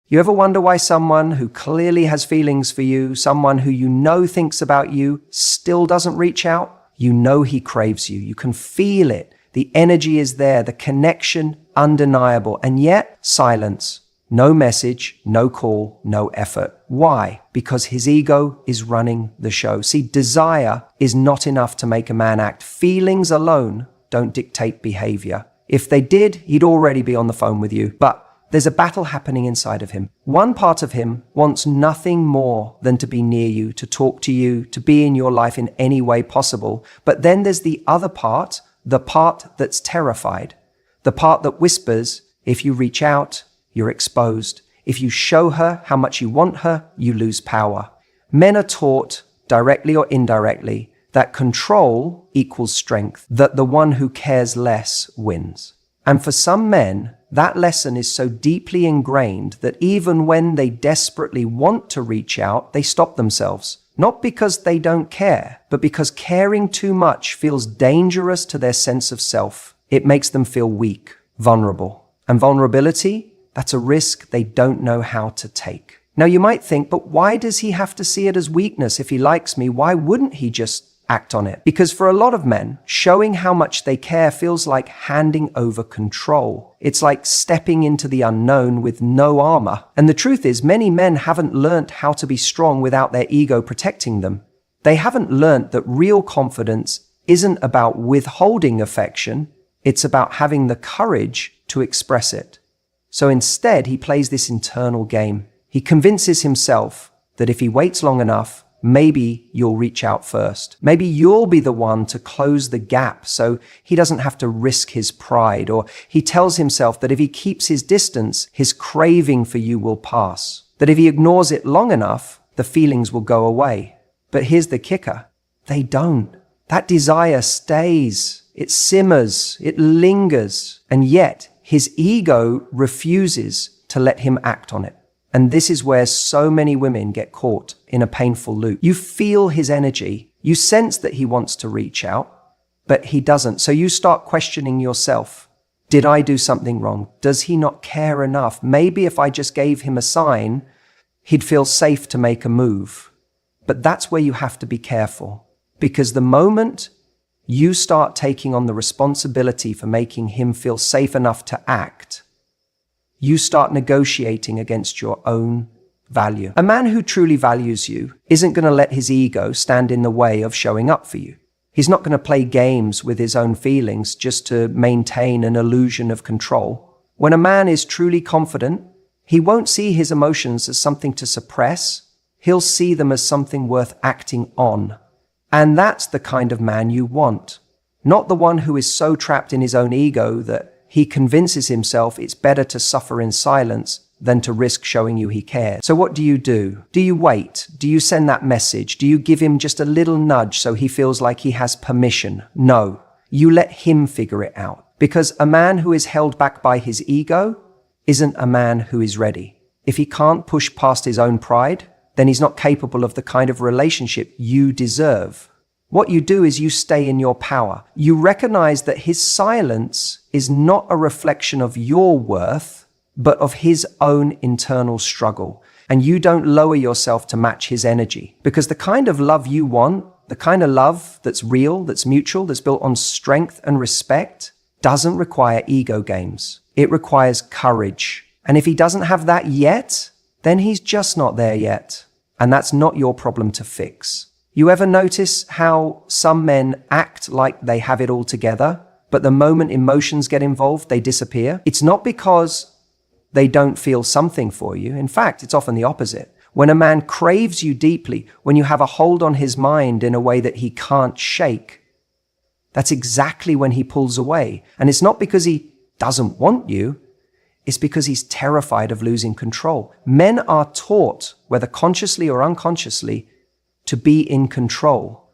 You ever wonder why someone who clearly has feelings for you, someone who you know thinks about you, still doesn't reach out? You know he craves you. You can feel it. The energy is there, the connection undeniable, and yet silence. No message, no call, no effort. Why? Because his ego is running the show. See, desire is not enough to make a man act. Feelings alone don't dictate behavior. If they did, he'd already be on the phone with you. But there's a battle happening inside of him. One part of him wants nothing more than to be near you, to talk to you, to be in your life in any way possible. But then there's the other part, the part that's terrified, the part that whispers, if you reach out, you're exposed. If you show her how much you want her, you lose power. Men are taught, directly or indirectly, that control equals strength, that the one who cares less wins. And for some men, that lesson is so deeply ingrained that even when they desperately want to reach out, they stop themselves. Not because they don't care, but because caring too much feels dangerous to their sense of self. It makes them feel weak, vulnerable. And vulnerability, that's a risk they don't know how to take. Now you might think, but why does he have to see it as weakness? If he likes me, why wouldn't he just act on it? Because for a lot of men, showing how much they care feels like handing over control. It's like stepping into the unknown with no armor. And the truth is, many men haven't learnt how to be strong without their ego protecting them. They haven't learnt that real confidence isn't about withholding affection, it's about having the courage to express it. So instead, he plays this internal game. He convinces himself that if he waits long enough, maybe you'll reach out first. Maybe you'll be the one to close the gap so he doesn't have to risk his pride. Or he tells himself that if he keeps his distance, his craving for you will pass. That if he ignores it long enough, the feelings will go away. But here's the kicker. They don't. That desire stays. It simmers. It lingers. And yet his ego refuses to let him act on it. And this is where so many women get caught in a painful loop. You feel his energy. You sense that he wants to reach out, but he doesn't. So you start questioning yourself. Did I do something wrong? Does he not care enough? Maybe if I just gave him a sign, he'd feel safe to make a move. But that's where you have to be careful. Because the moment you start taking on the responsibility for making him feel safe enough to act, you start negotiating against your own value. A man who truly values you isn't going to let his ego stand in the way of showing up for you. He's not going to play games with his own feelings just to maintain an illusion of control. When a man is truly confident, he won't see his emotions as something to suppress. He'll see them as something worth acting on. And that's the kind of man you want. Not the one who is so trapped in his own ego that he convinces himself it's better to suffer in silence than to risk showing you he cares. So what do? Do you wait? Do you send that message? Do you give him just a little nudge so he feels like he has permission? No. You let him figure it out. Because a man who is held back by his ego isn't a man who is ready. If he can't push past his own pride, then he's not capable of the kind of relationship you deserve. What you do is you stay in your power. You recognize that his silence is not a reflection of your worth, but of his own internal struggle. And you don't lower yourself to match his energy. Because the kind of love you want, the kind of love that's real, that's mutual, that's built on strength and respect, doesn't require ego games. It requires courage. And if he doesn't have that yet, then he's just not there yet. And that's not your problem to fix. You ever notice how some men act like they have it all together, but the moment emotions get involved, they disappear? It's not because they don't feel something for you. In fact, it's often the opposite. When a man craves you deeply, when you have a hold on his mind in a way that he can't shake, that's exactly when he pulls away. And it's not because he doesn't want you, it's because he's terrified of losing control. Men are taught, whether consciously or unconsciously, to be in control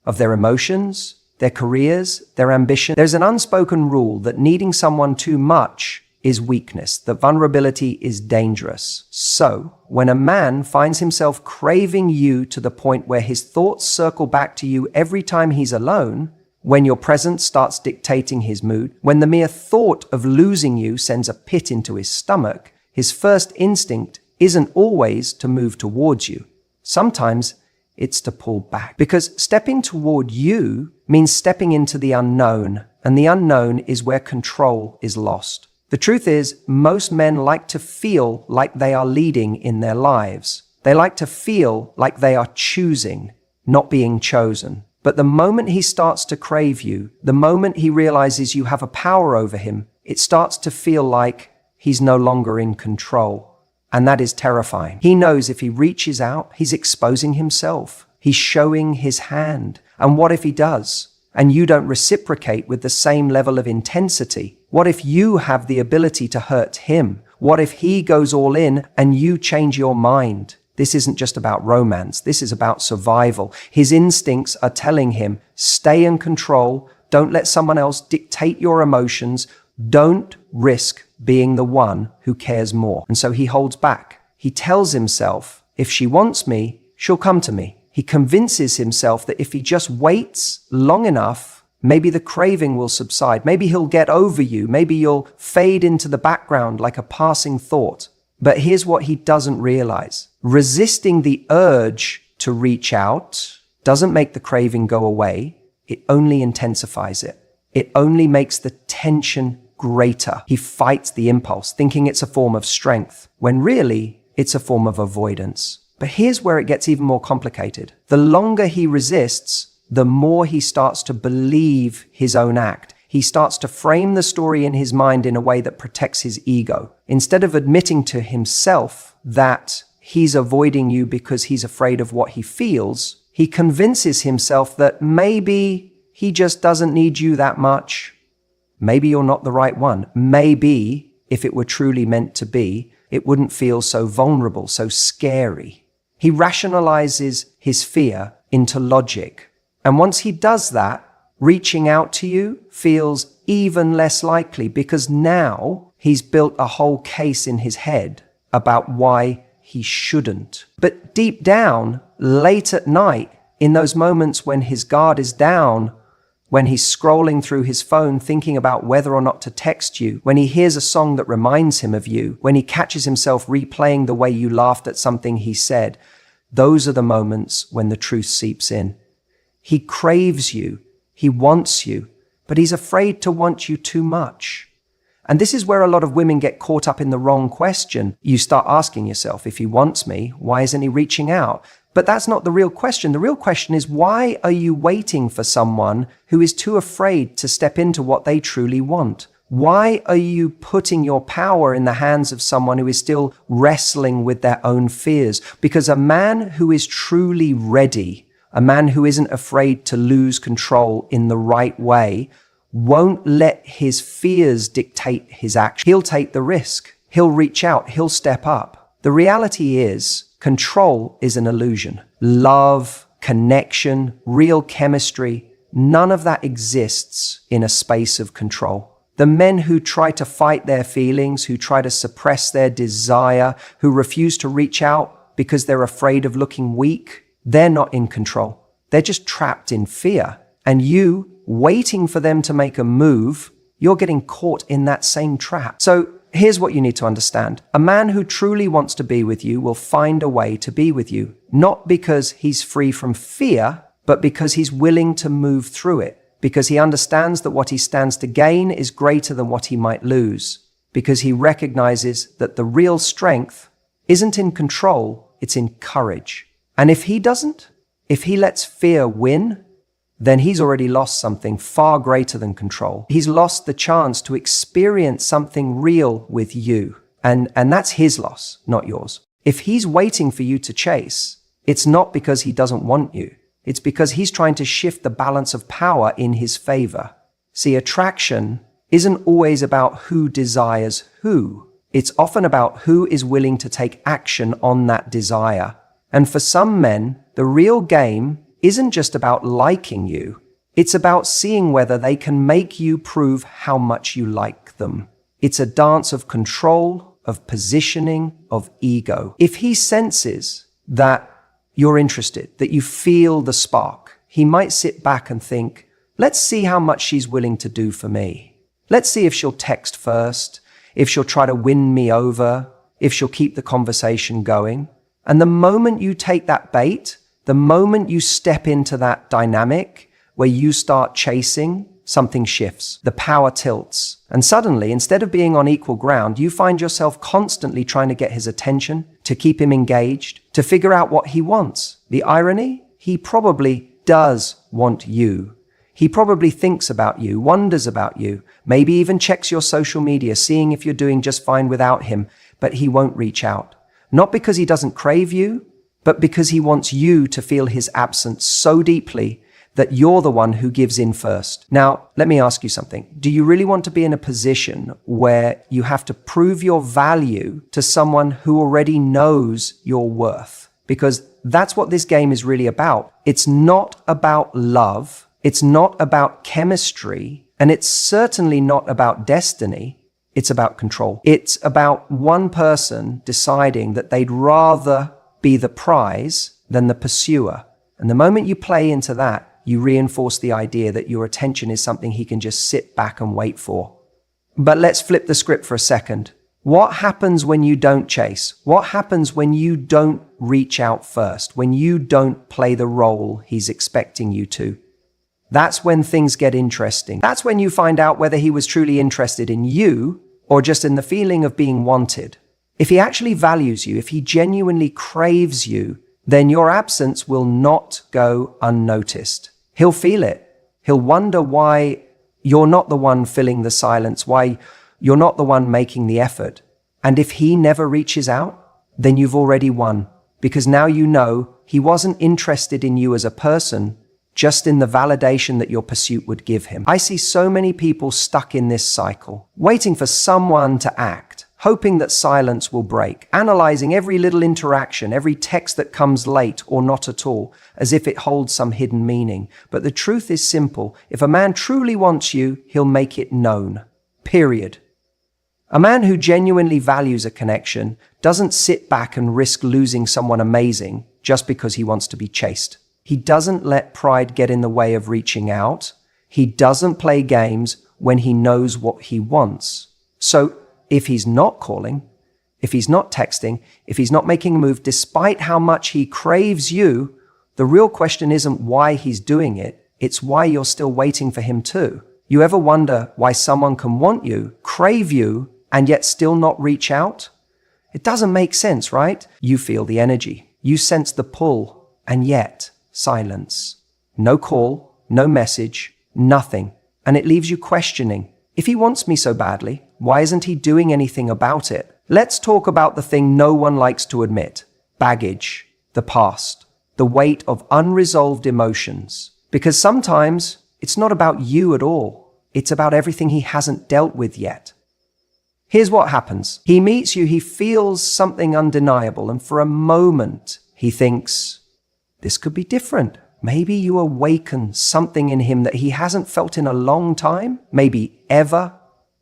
of their emotions, their careers, their ambition. There's an unspoken rule that needing someone too much is weakness, that vulnerability is dangerous. So, when a man finds himself craving you to the point where his thoughts circle back to you every time he's alone, when your presence starts dictating his mood, when the mere thought of losing you sends a pit into his stomach, his first instinct isn't always to move towards you. Sometimes it's to pull back. Because stepping toward you means stepping into the unknown, and the unknown is where control is lost. The truth is, most men like to feel like they are leading in their lives. They like to feel like they are choosing, not being chosen. But the moment he starts to crave you, the moment he realizes you have a power over him, it starts to feel like he's no longer in control. And that is terrifying. He knows if he reaches out, he's exposing himself. He's showing his hand. And what if he does? And you don't reciprocate with the same level of intensity? What if you have the ability to hurt him? What if he goes all in and you change your mind? This isn't just about romance. This is about survival. His instincts are telling him, stay in control. Don't let someone else dictate your emotions. Don't risk being the one who cares more. And so he holds back. He tells himself, if she wants me, she'll come to me. He convinces himself that if he just waits long enough, maybe the craving will subside. Maybe he'll get over you. Maybe you'll fade into the background like a passing thought. But here's what he doesn't realize. Resisting the urge to reach out doesn't make the craving go away. It only intensifies it. It only makes the tension greater. He fights the impulse, thinking it's a form of strength, when really it's a form of avoidance. But here's where it gets even more complicated. The longer he resists, the more he starts to believe his own act. He starts to frame the story in his mind in a way that protects his ego. Instead of admitting to himself that he's avoiding you because he's afraid of what he feels, he convinces himself that maybe he just doesn't need you that much. Maybe you're not the right one. Maybe, if it were truly meant to be, it wouldn't feel so vulnerable, so scary. He rationalizes his fear into logic. And once he does that, reaching out to you feels even less likely because now he's built a whole case in his head about why he shouldn't. But deep down, late at night, in those moments when his guard is down, when he's scrolling through his phone thinking about whether or not to text you, when he hears a song that reminds him of you, when he catches himself replaying the way you laughed at something he said, those are the moments when the truth seeps in. He craves you. He wants you, but he's afraid to want you too much. And this is where a lot of women get caught up in the wrong question. You start asking yourself, if he wants me, why isn't he reaching out? But that's not the real question. The real question is, why are you waiting for someone who is too afraid to step into what they truly want? Why are you putting your power in the hands of someone who is still wrestling with their own fears? Because a man who is truly ready, a man who isn't afraid to lose control in the right way, won't let his fears dictate his action. He'll take the risk. He'll reach out. He'll step up. The reality is, control is an illusion. Love, connection, real chemistry, none of that exists in a space of control. The men who try to fight their feelings, who try to suppress their desire, who refuse to reach out because they're afraid of looking weak, they're not in control. They're just trapped in fear. And you, waiting for them to make a move, you're getting caught in that same trap. So here's what you need to understand. A man who truly wants to be with you will find a way to be with you, not because he's free from fear, but because he's willing to move through it, because he understands that what he stands to gain is greater than what he might lose, because he recognizes that the real strength isn't in control, it's in courage. And if he doesn't, if he lets fear win, then he's already lost something far greater than control. He's lost the chance to experience something real with you. And that's his loss, not yours. If he's waiting for you to chase, it's not because he doesn't want you. It's because he's trying to shift the balance of power in his favor. See, attraction isn't always about who desires who. It's often about who is willing to take action on that desire. And for some men, the real game isn't just about liking you. It's about seeing whether they can make you prove how much you like them. It's a dance of control, of positioning, of ego. If he senses that you're interested, that you feel the spark, he might sit back and think, let's see how much she's willing to do for me. Let's see if she'll text first, if she'll try to win me over, if she'll keep the conversation going. And the moment you take that bait, the moment you step into that dynamic where you start chasing, something shifts. The power tilts. And suddenly, instead of being on equal ground, you find yourself constantly trying to get his attention, to keep him engaged, to figure out what he wants. The irony? He probably does want you. He probably thinks about you, wonders about you, maybe even checks your social media, seeing if you're doing just fine without him, but he won't reach out. Not because he doesn't crave you, but because he wants you to feel his absence so deeply that you're the one who gives in first. Now, let me ask you something. Do you really want to be in a position where you have to prove your value to someone who already knows your worth? Because that's what this game is really about. It's not about love. It's not about chemistry. And it's certainly not about destiny. It's about control. It's about one person deciding that they'd rather be the prize than the pursuer. And the moment you play into that, you reinforce the idea that your attention is something he can just sit back and wait for. But let's flip the script for a second. What happens when you don't chase? What happens when you don't reach out first? When you don't play the role he's expecting you to? That's when things get interesting. That's when you find out whether he was truly interested in you or just in the feeling of being wanted. If he actually values you, if he genuinely craves you, then your absence will not go unnoticed. He'll feel it. He'll wonder why you're not the one filling the silence, why you're not the one making the effort. And if he never reaches out, then you've already won, because now you know he wasn't interested in you as a person, just in the validation that your pursuit would give him. I see so many people stuck in this cycle, waiting for someone to act, hoping that silence will break, analyzing every little interaction, every text that comes late or not at all, as if it holds some hidden meaning. But the truth is simple. If a man truly wants you, he'll make it known. Period. A man who genuinely values a connection doesn't sit back and risk losing someone amazing just because he wants to be chased. He doesn't let pride get in the way of reaching out. He doesn't play games when he knows what he wants. So, if he's not calling, if he's not texting, if he's not making a move, despite how much he craves you, the real question isn't why he's doing it, it's why you're still waiting for him too. You ever wonder why someone can want you, crave you, and yet still not reach out? It doesn't make sense, right? You feel the energy, you sense the pull, and yet silence. No call, no message, nothing. And it leaves you questioning. If he wants me so badly, why isn't he doing anything about it? Let's talk about the thing no one likes to admit. Baggage, the past, the weight of unresolved emotions. Because sometimes it's not about you at all. It's about everything he hasn't dealt with yet. Here's what happens. He meets you, he feels something undeniable, and for a moment he thinks, this could be different. Maybe you awaken something in him that he hasn't felt in a long time, maybe ever.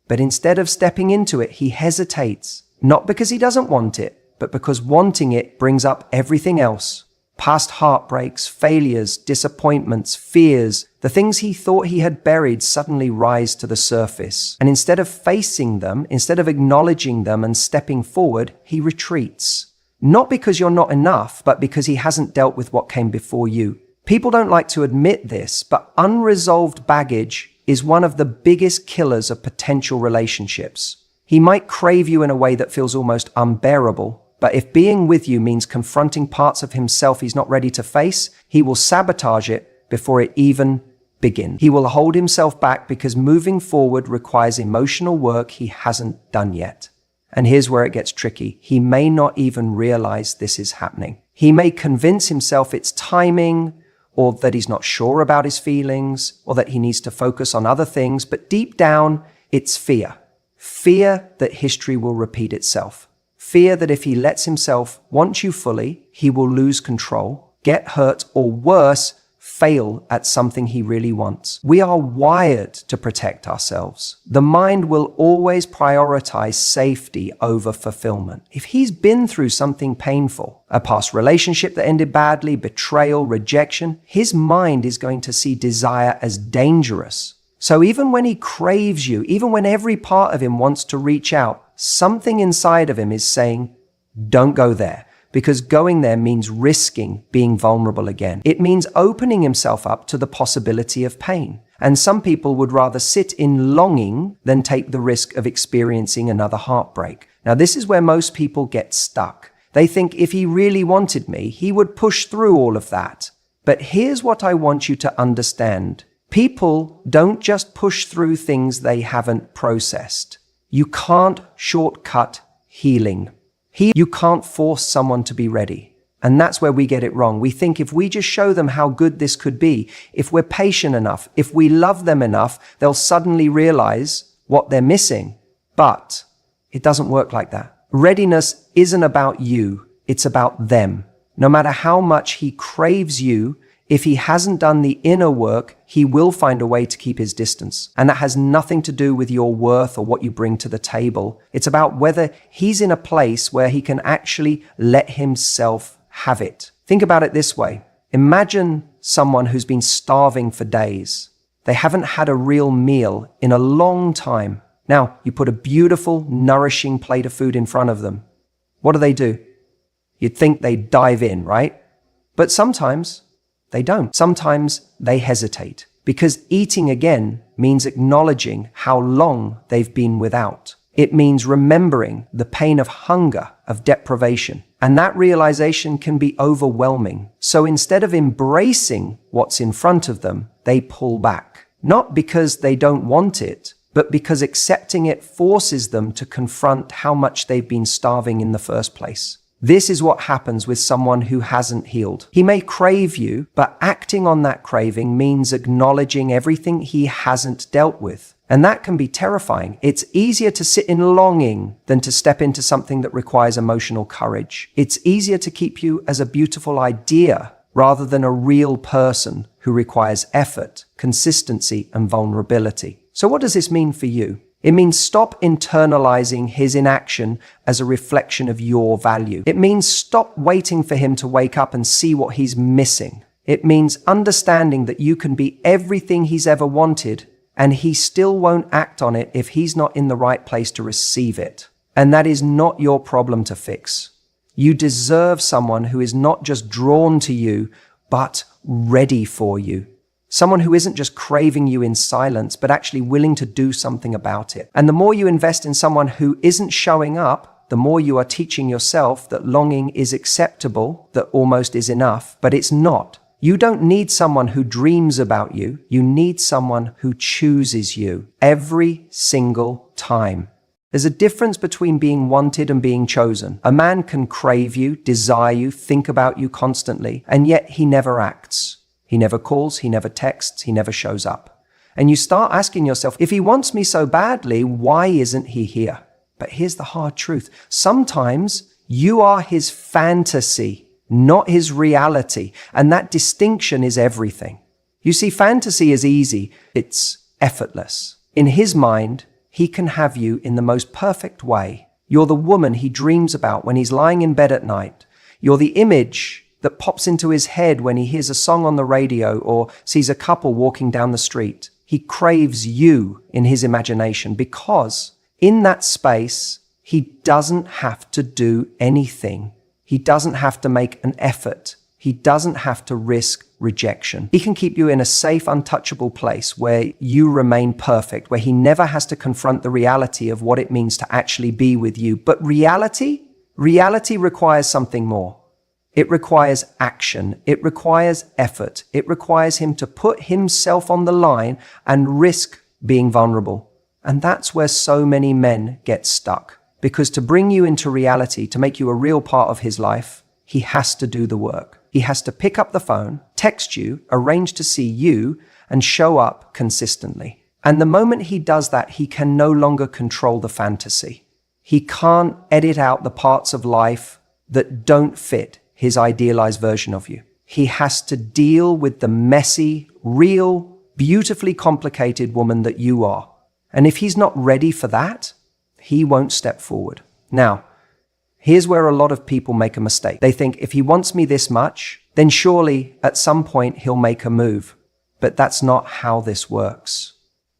But instead of stepping into it, he hesitates. Not because he doesn't want it, but because wanting it brings up everything else. Past heartbreaks, failures, disappointments, fears, the things he thought he had buried suddenly rise to the surface. And instead of facing them, instead of acknowledging them and stepping forward, he retreats. Not because you're not enough, but because he hasn't dealt with what came before you. People don't like to admit this, but unresolved baggage is one of the biggest killers of potential relationships. He might crave you in a way that feels almost unbearable, but if being with you means confronting parts of himself he's not ready to face, he will sabotage it before it even begins. He will hold himself back because moving forward requires emotional work he hasn't done yet. And here's where it gets tricky. He may not even realize this is happening. He may convince himself it's timing, or that he's not sure about his feelings, or that he needs to focus on other things, but deep down, it's fear. Fear that history will repeat itself. Fear that if he lets himself want you fully, he will lose control, get hurt, or worse, fail at something he really wants. We are wired to protect ourselves. The mind will always prioritize safety over fulfillment. If he's been through something painful, a past relationship that ended badly, betrayal, rejection, his mind is going to see desire as dangerous. So even when he craves you, even when every part of him wants to reach out, something inside of him is saying, don't go there. Because going there means risking being vulnerable again. It means opening himself up to the possibility of pain. And some people would rather sit in longing than take the risk of experiencing another heartbreak. Now, this is where most people get stuck. They think if he really wanted me, he would push through all of that. But here's what I want you to understand. People don't just push through things they haven't processed. You can't shortcut healing. You can't force someone to be ready. And that's where we get it wrong. We think if we just show them how good this could be, if we're patient enough, if we love them enough, they'll suddenly realize what they're missing. But it doesn't work like that. Readiness isn't about you. It's about them. No matter how much he craves you, if he hasn't done the inner work, he will find a way to keep his distance. And that has nothing to do with your worth or what you bring to the table. It's about whether he's in a place where he can actually let himself have it. Think about it this way. Imagine someone who's been starving for days. They haven't had a real meal in a long time. Now, you put a beautiful, nourishing plate of food in front of them. What do? You'd think they'd dive in, right? But sometimes they don't. Sometimes they hesitate because eating again means acknowledging how long they've been without. It means remembering the pain of hunger, of deprivation. And that realization can be overwhelming. So instead of embracing what's in front of them, they pull back. Not because they don't want it, but because accepting it forces them to confront how much they've been starving in the first place. This is what happens with someone who hasn't healed. He may crave you, but acting on that craving means acknowledging everything he hasn't dealt with. And that can be terrifying. It's easier to sit in longing than to step into something that requires emotional courage. It's easier to keep you as a beautiful idea rather than a real person who requires effort, consistency, and vulnerability. So what does this mean for you? It means stop internalizing his inaction as a reflection of your value. It means stop waiting for him to wake up and see what he's missing. It means understanding that you can be everything he's ever wanted, and he still won't act on it if he's not in the right place to receive it. And that is not your problem to fix. You deserve someone who is not just drawn to you, but ready for you. Someone who isn't just craving you in silence, but actually willing to do something about it. And the more you invest in someone who isn't showing up, the more you are teaching yourself that longing is acceptable, that almost is enough, but it's not. You don't need someone who dreams about you. You need someone who chooses you every single time. There's a difference between being wanted and being chosen. A man can crave you, desire you, think about you constantly, and yet he never acts. He never calls, he never texts, he never shows up. And you start asking yourself, if he wants me so badly, why isn't he here? But here's the hard truth. Sometimes you are his fantasy, not his reality. And that distinction is everything. You see, fantasy is easy. It's effortless. In his mind, he can have you in the most perfect way. You're the woman he dreams about when he's lying in bed at night. You're the image that pops into his head when he hears a song on the radio or sees a couple walking down the street. He craves you in his imagination because in that space, he doesn't have to do anything. He doesn't have to make an effort. He doesn't have to risk rejection. He can keep you in a safe, untouchable place where you remain perfect, where he never has to confront the reality of what it means to actually be with you. But reality requires something more. It requires action. It requires effort. It requires him to put himself on the line and risk being vulnerable. And that's where so many men get stuck. Because to bring you into reality, to make you a real part of his life, he has to do the work. He has to pick up the phone, text you, arrange to see you, and show up consistently. And the moment he does that, he can no longer control the fantasy. He can't edit out the parts of life that don't fit his idealized version of you. He has to deal with the messy, real, beautifully complicated woman that you are. And if he's not ready for that, he won't step forward. Now, here's where a lot of people make a mistake. They think if he wants me this much, then surely at some point he'll make a move. But that's not how this works.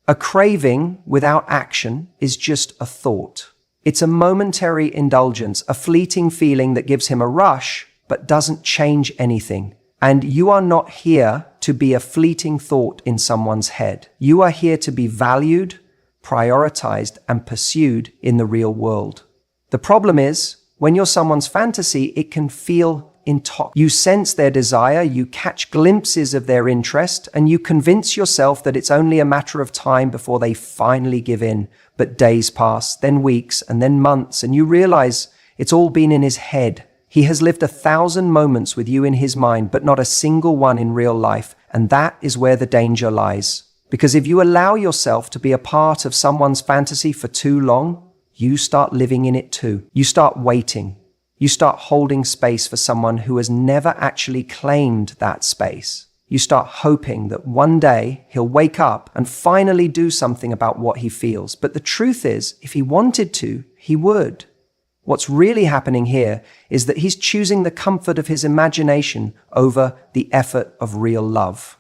A craving without action is just a thought. It's a momentary indulgence, a fleeting feeling that gives him a rush, but doesn't change anything. And you are not here to be a fleeting thought in someone's head. You are here to be valued, prioritized, and pursued in the real world. The problem is, when you're someone's fantasy, it can feel intoxicating. You sense their desire, you catch glimpses of their interest, and you convince yourself that it's only a matter of time before they finally give in. But days pass, then weeks, and then months, and you realize it's all been in his head. He has lived 1,000 moments with you in his mind, but not a single one in real life. And that is where the danger lies. Because if you allow yourself to be a part of someone's fantasy for too long, you start living in it too. You start waiting. You start holding space for someone who has never actually claimed that space. You start hoping that one day he'll wake up and finally do something about what he feels. But the truth is, if he wanted to, he would. What's really happening here is that he's choosing the comfort of his imagination over the effort of real love.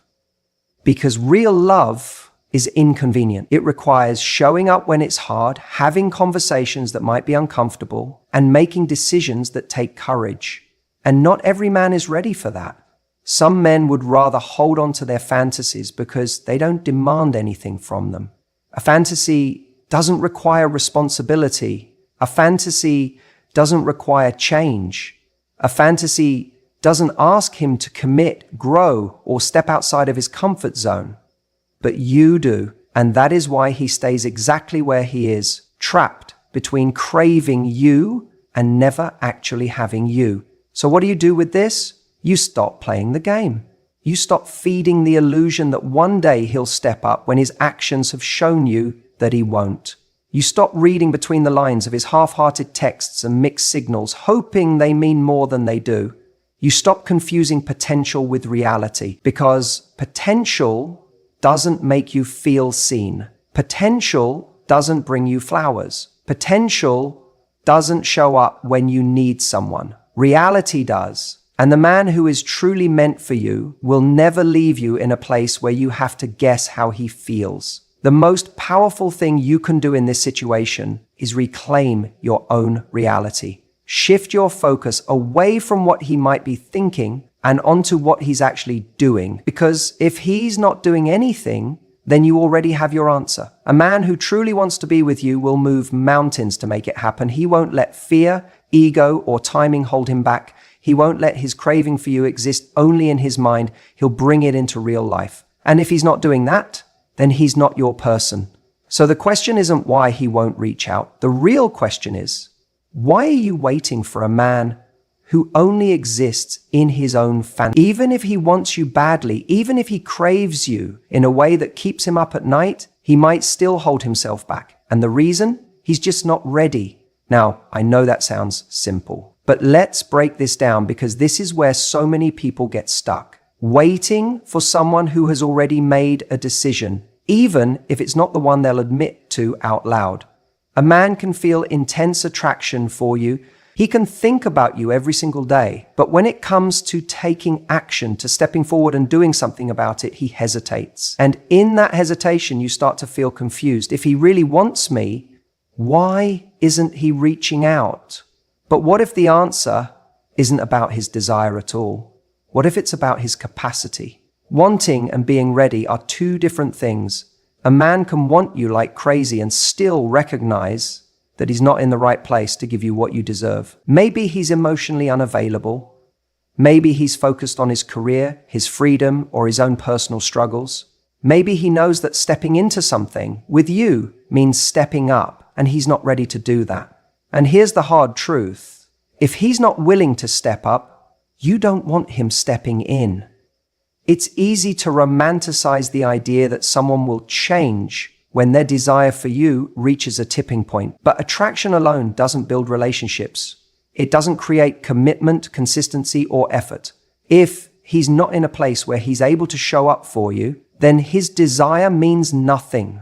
Because real love is inconvenient. It requires showing up when it's hard, having conversations that might be uncomfortable, and making decisions that take courage. And not every man is ready for that. Some men would rather hold on to their fantasies because they don't demand anything from them. A fantasy doesn't require responsibility. A fantasy doesn't require change. A fantasy doesn't ask him to commit, grow, or step outside of his comfort zone. But you do, and that is why he stays exactly where he is, trapped between craving you and never actually having you. So what do you do with this? You stop playing the game. You stop feeding the illusion that one day he'll step up when his actions have shown you that he won't. You stop reading between the lines of his half-hearted texts and mixed signals, hoping they mean more than they do. You stop confusing potential with reality, because potential doesn't make you feel seen. Potential doesn't bring you flowers. Potential doesn't show up when you need someone. Reality does. And the man who is truly meant for you will never leave you in a place where you have to guess how he feels. The most powerful thing you can do in this situation is reclaim your own reality. Shift your focus away from what he might be thinking and onto what he's actually doing. Because if he's not doing anything, then you already have your answer. A man who truly wants to be with you will move mountains to make it happen. He won't let fear, ego, or timing hold him back. He won't let his craving for you exist only in his mind. He'll bring it into real life. And if he's not doing that, then he's not your person. So the question isn't why he won't reach out. The real question is, why are you waiting for a man who only exists in his own fantasy? Even if he wants you badly, even if he craves you in a way that keeps him up at night, he might still hold himself back. And the reason? He's just not ready. Now, I know that sounds simple, but let's break this down, because this is where so many people get stuck. Waiting for someone who has already made a decision, even if it's not the one they'll admit to out loud. A man can feel intense attraction for you. He can think about you every single day. But when it comes to taking action, to stepping forward and doing something about it, he hesitates. And in that hesitation, you start to feel confused. If he really wants me, why isn't he reaching out? But what if the answer isn't about his desire at all? What if it's about his capacity? Wanting and being ready are two different things. A man can want you like crazy and still recognize that he's not in the right place to give you what you deserve. Maybe he's emotionally unavailable. Maybe he's focused on his career, his freedom, or his own personal struggles. Maybe he knows that stepping into something with you means stepping up, and he's not ready to do that. And here's the hard truth. If he's not willing to step up, you don't want him stepping in. It's easy to romanticize the idea that someone will change when their desire for you reaches a tipping point. But attraction alone doesn't build relationships. It doesn't create commitment, consistency, or effort. If he's not in a place where he's able to show up for you, then his desire means nothing.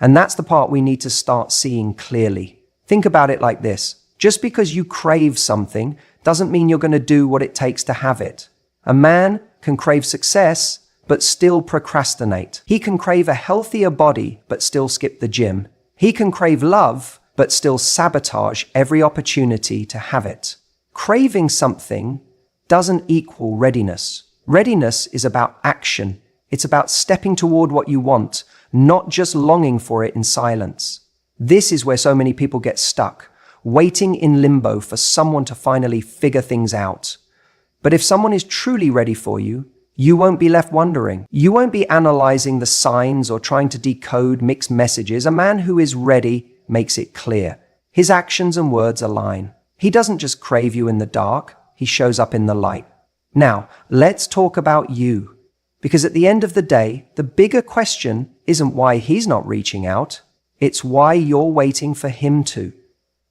And that's the part we need to start seeing clearly. Think about it like this. Just because you crave something doesn't mean you're going to do what it takes to have it. A man can crave success, but still procrastinate. He can crave a healthier body, but still skip the gym. He can crave love, but still sabotage every opportunity to have it. Craving something doesn't equal readiness. Readiness is about action. It's about stepping toward what you want, not just longing for it in silence. This is where so many people get stuck, waiting in limbo for someone to finally figure things out. But if someone is truly ready for you, you won't be left wondering. You won't be analyzing the signs or trying to decode mixed messages. A man who is ready makes it clear. His actions and words align. He doesn't just crave you in the dark, he shows up in the light. Now, let's talk about you. Because at the end of the day, the bigger question isn't why he's not reaching out, it's why you're waiting for him to.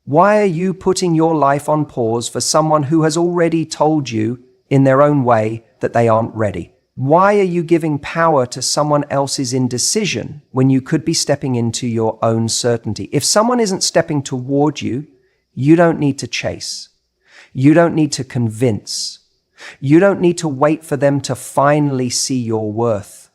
Why are you putting your life on pause for someone who has already told you, in their own way, that they aren't ready? Why are you giving power to someone else's indecision when you could be stepping into your own certainty? If someone isn't stepping toward you, you don't need to chase. You don't need to convince. You don't need to wait for them to finally see your worth.